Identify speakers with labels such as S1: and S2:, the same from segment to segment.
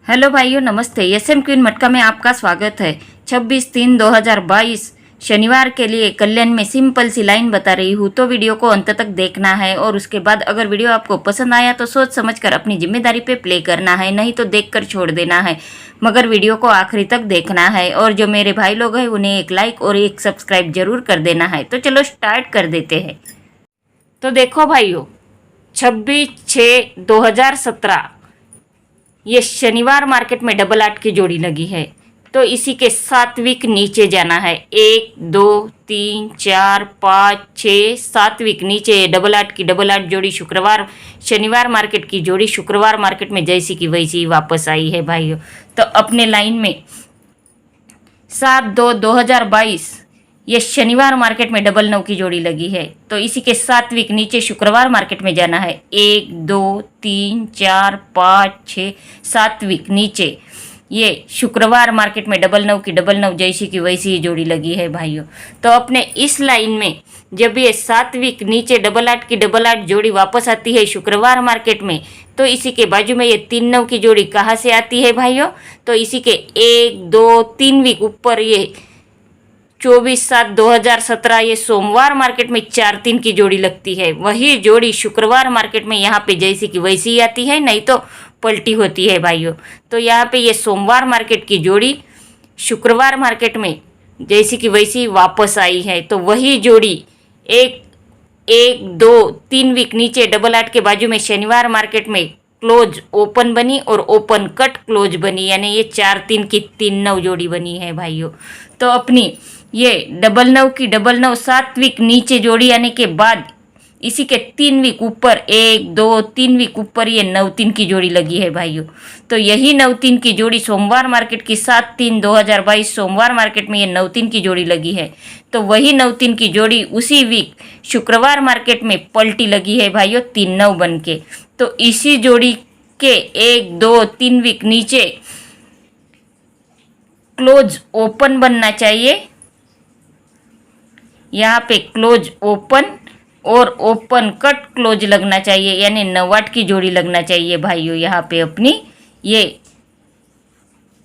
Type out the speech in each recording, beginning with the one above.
S1: Hello भाइयों, नमस्ते। SM queen मटका में आपका स्वागत है। 26/3/2022 शनिवार के लिए कल्याण में सिंपल सी लाइन बता रही हूँ, तो वीडियो को अंत तक देखना है। और उसके बाद अगर वीडियो आपको पसंद आया तो सोच समझकर अपनी जिम्मेदारी पे प्ले करना है, नहीं तो देखकर छोड़ देना है, मगर वीडियो को आखिरी तक देखना है। और जो मेरे भाई लोग हैं उन्हें एक लाइक और एक सब्सक्राइब जरूर कर देना है। तो चलो स्टार्ट कर देते हैं। तो देखो भाइयों, 26/6/2017 ये शनिवार मार्केट में डबल 8 की जोड़ी लगी है, तो इसी के 7 वीक नीचे जाना है। 1 2 3 4 5 6 7 वीक नीचे डबल 8 की डबल 8 जोड़ी शुक्रवार शनिवार मार्केट की जोड़ी शुक्रवार मार्केट में जैसी की वैसी वापस आई है भाइयों। तो अपने लाइन में 7/2/2022 ये शनिवार मार्केट में डबल 9 की जोड़ी लगी है, तो इसी के 7 वीक नीचे शुक्रवार मार्केट में जाना है। 1 2 3 4 5 6 7 वीक नीचे ये शुक्रवार मार्केट में डबल 9 की डबल 9 जैसी की वैसी ही जोड़ी लगी है भाइयों। तो अपने इस लाइन में जब ये 7 वीक नीचे डबल 8 की डबल 8 जोड़ी वापस आती है शुक्रवार मार्केट में, तो इसी के बाजू में ये 3 9 की जोड़ी कहाँ से आती है भाइयों? तो इसी के 1 2 3 वीक ऊपर ये 24/7/2017 ये सोमवार मार्केट में 4 3 की जोड़ी लगती है। वही जोड़ी शुक्रवार मार्केट में यहाँ पे जैसी की वैसी ही आती है, नहीं तो पलटी होती है भाइयों। तो यहाँ पे ये सोमवार मार्केट की जोड़ी शुक्रवार मार्केट में जैसी की वैसी वापस आई है। तो वही जोड़ी 1 2 3 वीक नीचे डबल 8 के बाजू में शनिवार मार्केट में क्लोज ओपन बनी और ओपन कट क्लोज बनी, यानी ये 4 3 की 3 9 जोड़ी बनी है भाइयों। तो अपनी ये डबल 9 की डबल 9 7 वीक नीचे जोड़ी आने के बाद इसी के 3 वीक ऊपर 1 2 3 वीक ऊपर ये 9 3 की जोड़ी लगी है भाइयों। तो यही 9 3 की जोड़ी सोमवार मार्केट की 7/3/2022 सोमवार मार्केट में ये 9 3 की जोड़ी लगी है। तो वही 9 3 की जोड़ी उसी वीक शुक्रवार मार्केट में पलटी लगी है भाइयों 3 9 बन के। तो इसी जोड़ी के 1 2 3 वीक नीचे क्लोज ओपन बनना चाहिए। यहाँ पे क्लोज ओपन और ओपन कट क्लोज लगना चाहिए, यानी 9 8 की जोड़ी लगना चाहिए भाइयों। यहाँ पे अपनी ये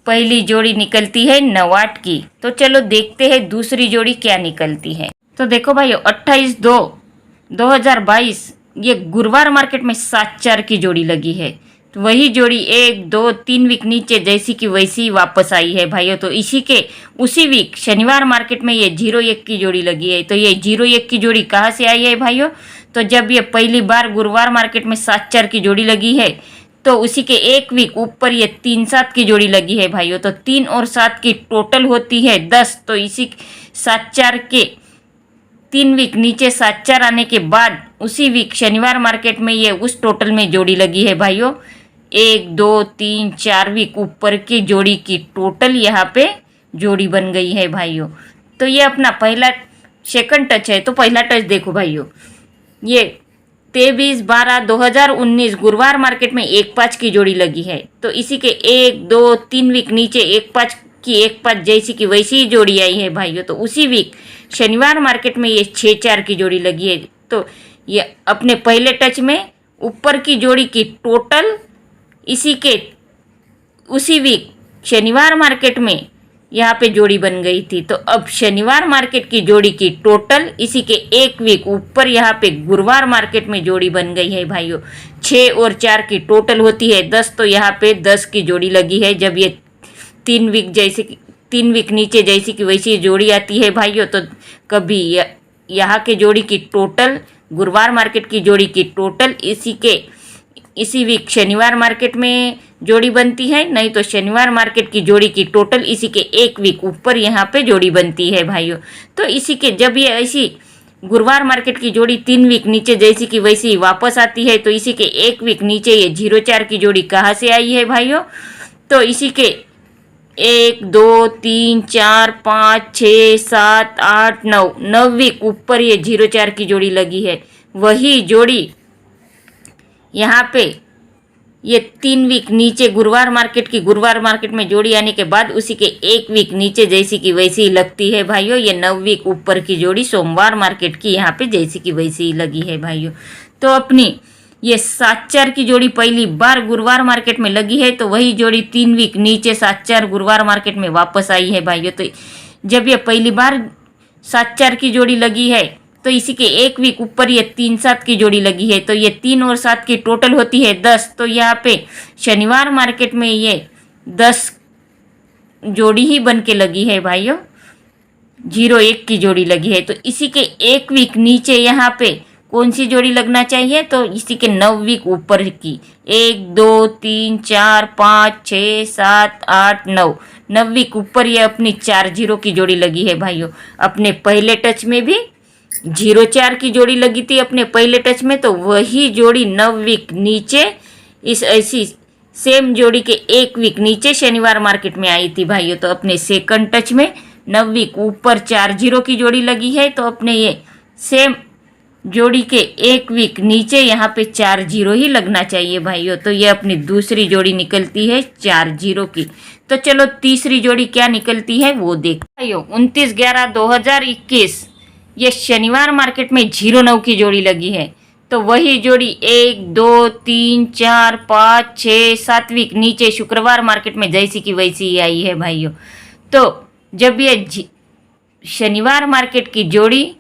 S1: पहली जोड़ी निकलती है 9 8 की। तो चलो देखते हैं दूसरी जोड़ी क्या निकलती है। तो देखो भाइयों, 28/2/2022 ये गुरुवार मार्केट में 7 4 की जोड़ी लगी है। तो वही जोड़ी 1 2 3 वीक नीचे जैसी की वैसी वापस आई है भाइयों। तो इसी के उसी वीक शनिवार मार्केट में ये 0 1 की जोड़ी लगी है। तो ये 0 1 की जोड़ी कहाँ से आई है भाइयों? तो जब ये पहली बार गुरुवार मार्केट में 7 4 की जोड़ी लगी है, तो उसी के 1 वीक ऊपर ये 3 7 की जोड़ी लगी है भाइयों। तो 3 और 7 की टोटल होती है 10। तो इसी 7 4 के 3 वीक नीचे 7 4 आने के बाद उसी वीक शनिवार मार्केट में ये उस टोटल में जोड़ी लगी है भाइयों। 1 2 3 4 वीक ऊपर की जोड़ी की टोटल यहाँ पे जोड़ी बन गई है भाइयों। तो ये अपना पहला सेकंड टच है। तो पहला टच देखो भाइयों, ये 23/12/2019 गुरुवार मार्केट में 1 5 की जोड़ी लगी है। तो इसी के 1 2 3 वीक नीचे 1 5 की 1 5 जैसी की वैसी ही जोड़ी आई है भाइयों। तो उसी वीक शनिवार मार्केट में ये 6 4 की जोड़ी लगी है। तो ये अपने पहले टच में ऊपर की जोड़ी की टोटल इसी के उसी वीक शनिवार मार्केट में यहाँ पे जोड़ी बन गई थी। तो अब शनिवार मार्केट की जोड़ी की टोटल इसी के 1 वीक ऊपर यहाँ पे गुरुवार मार्केट में जोड़ी बन गई है भाइयों। 6 और 4 की टोटल होती है 10। तो यहाँ पे 10 की जोड़ी लगी है। जब ये 3 वीक नीचे जैसी की वैसी जोड़ी आती है भाइयों, तो कभी यहाँ के जोड़ी की टोटल गुरुवार मार्केट की जोड़ी की टोटल इसी वीक शनिवार मार्केट में जोड़ी बनती है, नहीं तो शनिवार मार्केट की जोड़ी की टोटल इसी के 1 वीक ऊपर यहाँ पे जोड़ी बनती है भाइयों। तो इसी के जब ये ऐसी गुरुवार मार्केट की जोड़ी 3 वीक नीचे जैसी की वैसी वापस आती है, तो इसी के 1 वीक नीचे ये 0 4 की जोड़ी कहाँ से आई है भाइयों? तो इसी के 1 2 3 4 5 6 7 8 9 वीक ऊपर ये 0 4 की जोड़ी लगी है। वही जोड़ी यहाँ पे ये 3 वीक नीचे गुरुवार मार्केट में जोड़ी आने के बाद उसी के 1 वीक नीचे जैसी की वैसी ही लगती है भाइयों। ये 9 वीक ऊपर की जोड़ी सोमवार मार्केट की यहाँ पे जैसी की वैसी ही लगी है भाइयों। तो अपनी ये 7-4 की जोड़ी पहली बार गुरुवार मार्केट में लगी है, तो वही जोड़ी 3 वीक नीचे 7-4 गुरुवार मार्केट में वापस आई है भाइयों। तो जब ये पहली बार 7-4 की जोड़ी लगी है तो इसी के 1 वीक ऊपर ये 3-7 की जोड़ी लगी है, तो ये 3 और 7 की टोटल होती है 10। तो यहाँ पे शनिवार मार्केट में ये 10 जोड़ी ही बन के लगी है भाइयों, 0-1 की जोड़ी लगी है। तो इसी के 1 वीक नीचे यहाँ पे कौन सी जोड़ी लगना चाहिए, तो इसी के 9 वीक ऊपर की 1 2 3 4 5 6 7 8 9 वीक ऊपर ये अपनी 4-0 की जोड़ी लगी है भाइयों। अपने पहले टच में भी 0-4 की जोड़ी लगी थी अपने पहले टच में, तो वही जोड़ी 9 वीक नीचे इस ऐसी सेम जोड़ी के 1 वीक नीचे शनिवार मार्केट में आई थी भाइयों। तो अपने सेकंड टच में 9 वीक ऊपर 4-0 की जोड़ी लगी है, तो अपने ये सेम जोड़ी के 1 वीक नीचे यहाँ पे 4-0 ही लगना चाहिए भाइयों। तो ये अपनी दूसरी जोड़ी निकलती है 4-0 की। तो चलो तीसरी जोड़ी क्या निकलती है वो देख भाइयों। 29/11/2021 ये शनिवार मार्केट में 0-9 की जोड़ी लगी है, तो वही जोड़ी 1 2 3 4 5 6 7 वीक नीचे शुक्रवार मार्केट में जैसी की वैसी ही आई है भाइयों। तो जब ये शनिवार मार्केट की जोड़ी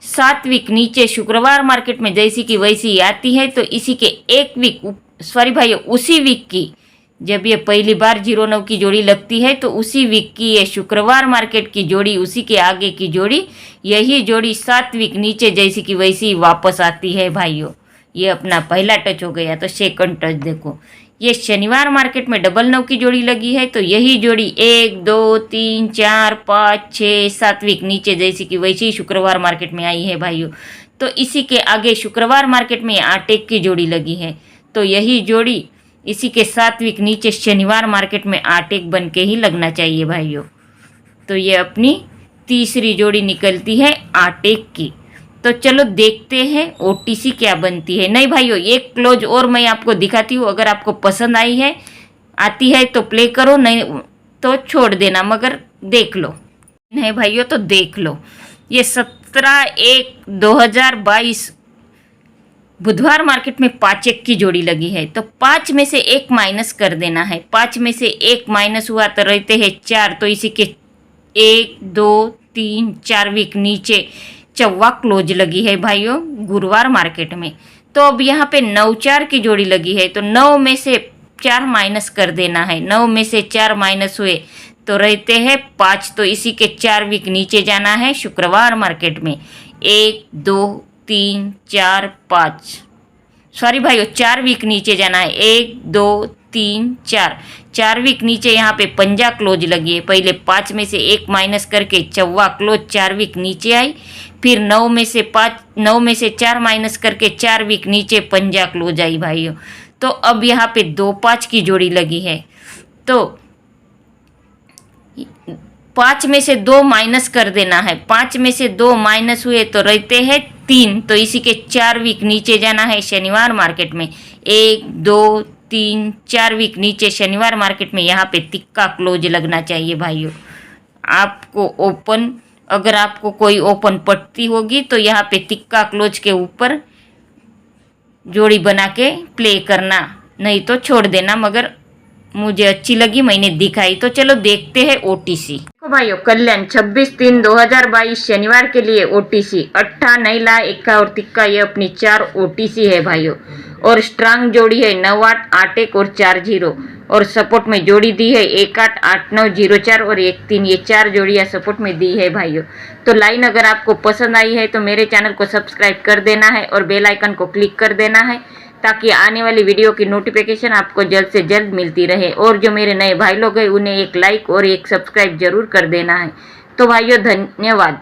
S1: 7 वीक नीचे शुक्रवार मार्केट में जैसी की वैसी आती है, तो इसी के 1 वीक सॉरी भाइयों उसी वीक की जब ये पहली बार 0-9 की जोड़ी लगती है, तो उसी वीक की ये शुक्रवार मार्केट की जोड़ी, उसी के आगे की जोड़ी, यही जोड़ी 7 वीक नीचे जैसी की वैसी वापस आती है भाइयों। ये अपना पहला टच हो गया। तो सेकंड टच देखो, ये शनिवार मार्केट में 9-9 की जोड़ी लगी है, तो यही जोड़ी 1 2 3 4 5 6 7 वीक नीचे जैसी की वैसी ही शुक्रवार मार्केट में आई है भाइयों। तो इसी के आगे शुक्रवार मार्केट में 8-1 की जोड़ी लगी है, तो यही जोड़ी इसी के 7 वीक नीचे शनिवार मार्केट में 8-1 बन के ही लगना चाहिए भाइयों। तो ये अपनी तीसरी जोड़ी निकलती है 8-1 की। तो चलो देखते हैं ओटीसी क्या बनती है। नहीं भाइयों, एक क्लोज और मैं आपको दिखाती हूँ, अगर आपको पसंद आती है तो प्ले करो, नहीं तो छोड़ देना, मगर देख लो। नहीं भाइयों तो देख लो, ये 17/1/2022 बुधवार मार्केट में 5-1 की जोड़ी लगी है, तो 5 में से 1 माइनस कर देना है। 5 में से 1 माइनस हुआ तो रहते हैं 4, तो इसी के 1 2 3 4 वीक नीचे चौवा क्लोज लगी है भाइयों गुरुवार मार्केट में। तो अब यहाँ पे 9-4 की जोड़ी लगी है, तो 9 में से 4 माइनस कर देना है। 9 में से 4 माइनस हुए तो रहते हैं 5, तो इसी के 4 वीक नीचे जाना है शुक्रवार मार्केट में। 1 2 3 4 5 सॉरी भाइयों 4 वीक नीचे जाना है। 1 2 3 4 वीक नीचे यहाँ पे पंजा क्लोज लगी है। पहले 5 में से 1 माइनस करके चौवा क्लोज 4 वीक नीचे आई, फिर 9 में से 4 माइनस करके 4 वीक नीचे पंजा क्लोज आई भाइयों। तो अब यहाँ पे 2-5 की जोड़ी लगी है, तो 5 में से 2 माइनस कर देना है। 5 में से 2 माइनस हुए तो रहते हैं 3, तो इसी के 4 वीक नीचे जाना है शनिवार मार्केट में। 1 2 3 4 वीक नीचे शनिवार मार्केट में यहाँ पे तिक्का क्लोज लगना चाहिए भाइयों। आपको ओपन, अगर आपको कोई ओपन पट्टी होगी तो यहाँ पे तिक्का क्लोज के ऊपर जोड़ी बना के प्ले करना, नहीं तो छोड़ देना, मगर मुझे अच्छी लगी मैंने दिखाई। तो चलो देखते हैं ओटीसी। देखो भाइयों, कल्याण 26/3/2022 शनिवार के लिए ओटीसी 8 नैला एक्का और तिक्का, ये अपनी 4 ओटीसी है भाइयों। और स्ट्रांग जोड़ी है 9-8 8-1 और 4-0, और सपोर्ट में जोड़ी दी है 1-8 8-9 0-4 और 1-3, ये 4 जोड़ियाँ सपोर्ट में दी है भाइयों। तो लाइन अगर आपको पसंद आई है तो मेरे चैनल को सब्सक्राइब कर देना है और बेल आइकन को क्लिक कर देना है, ताकि आने वाली वीडियो की नोटिफिकेशन आपको जल्द से जल्द मिलती रहे। और जो मेरे नए भाई लोग हैं उन्हें एक लाइक और एक सब्सक्राइब जरूर कर देना है। तो भाइयों धन्यवाद।